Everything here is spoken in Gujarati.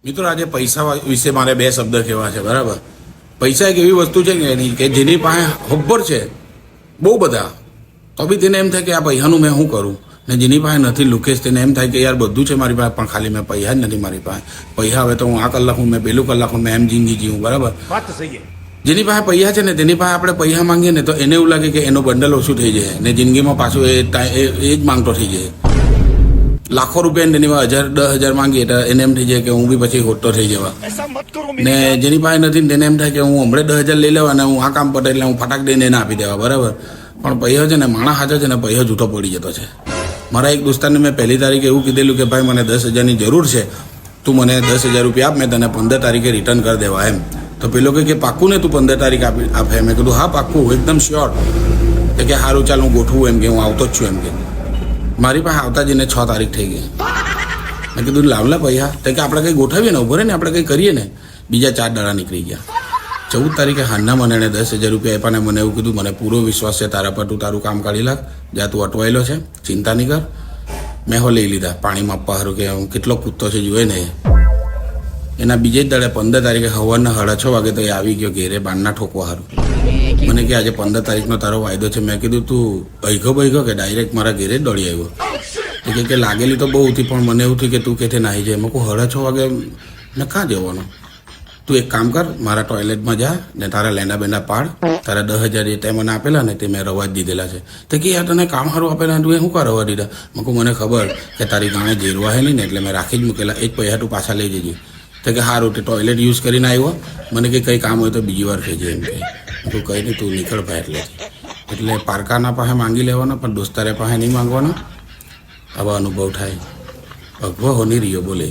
મિત્રો આજે પૈસા વિશે મારે બે શબ્દ કહેવા છે. બરાબર, પૈસા એક એવી વસ્તુ છે કે જેની પાસે ખબર છે બહુ બધા, તો બી તેને એમ થાય કે આ પૈસાનું મેં શું કરું, ને જેની પાસે નથી લુકેશ તેને એમ થાય કે યાર બધું છે મારી પાસે પણ ખાલી મેં પૈસા જ નથી મારી પાસે. પૈસા હવે તો હું આ કલાક હું મેં પેલું કલાક હું મેં એમ જિંદગી જીવું. બરાબર, જેની પાસે પૈસા છે ને તેની પાસે આપણે પૈસા માંગીએ ને તો એને એવું લાગે કે એનો બંડલ ઓછું થઈ જાય ને જિંદગીમાં પાછું એ જ માંગતો થઈ જાય. લાખો રૂપિયા તેની પાસે 10,000 માંગીએ તો એને એમ થઈ જાય કે હું બી પછી હોટો થઈ જવા. ને જેની પાસે નથી તેને એમ થાય કે હું હમણાં 10,000 લઈ લેવા અને હું આ કામ પટે એટલે હું ફટાક દઈને એને આપી દેવા. બરાબર, પણ પૈસા છે ને માણસ હાજર છે ને પૈસા જૂઠો પડી જતો છે. મારા એક દોસ્તારને મેં પહેલી તારીખે એવું કીધેલું કે ભાઈ મને 10,000ની જરૂર છે, તું મને 10,000 રૂપિયા આપ, મેં તને 15 તારીખે રિટર્ન કરી દેવા એમ. તો પેલો કે પાક્કું ને તું 15 તારીખ આપે? મેં કીધું હા પાક્કું, એકદમ શ્યોર. તો કે સારું ચાલ હું ગોઠવું એમ કે હું આવતો જ છું એમ કે. મારી પાસે આવતા જઈને 6 તારીખ થઈ ગઈ. મેં કીધું લાવલા પૈસા, તો કે આપણે કંઈ ગોઠવીએ ને ઉભો રહે ને આપણે કંઈ કરીએ ને. બીજા 4 દાડા નીકળી ગયા. 14 તારીખે હાલના મને એને 10,000 રૂપિયા આપ્યા ને મને એવું કીધું મને પૂરો વિશ્વાસ છે તારા પર, તું તારું કામ કાઢી લાગ, જ્યાં તું અટવાયેલો છે ચિંતા નહીં કર. મેં હો લઈ લીધા પાણીમાં આપવા સારું કે હું કેટલો કૂદતો છે જુએ ને. એના બીજે જ દાડે 15 તારીખે સવારના 6:30 વાગે તો એ આવી ગયો ઘેરે બારના ઠોકવા સારું. મને કે આજે 15 તારીખનો તારો વાયદો છે. મેં કીધું તું બૈગો કે ડાયરેક્ટ મારા ઘેરે જ દોડી આવ્યો. તો કે લાગેલી તો બહુ હતી પણ મને એવું થયું કે તું કેથે નાહી જાય. મેં કહું 6:30 વાગે ને ક્યાં જવાનો? તું એક કામ કર, મારા ટોયલેટમાં જા ને તારા લેંડા બેંડા પાડ, તારા 10,000 જે તે મને આપેલા ને તે મેં રવા જ દીધેલા છે. તો કે યાર તને કામ સારું આપેલા તું એ શું કા રવા દીધા? મેં કહું મને ખબર કે તારી ગાણે ઝેરવા હે નહીં ને એટલે મેં રાખી જ મૂકેલા, એ જ પૈસા તું પાછા લઈ જજે. તો કે સારું, તે ટોયલેટ યુઝ કરીને આવ્યો, મને કે કંઈ કામ હોય તો બીજી વાર થઈ જાય એમ કે. તું કહી નહીં તું નીકળ ભાઈ. એટલે પારકાના પાસે માંગી લેવાના પણ દોસ્તારે પાસે નહીં માંગવાના. આવા અનુભવ થાય. ભગવા હોની રહ્યો બોલે.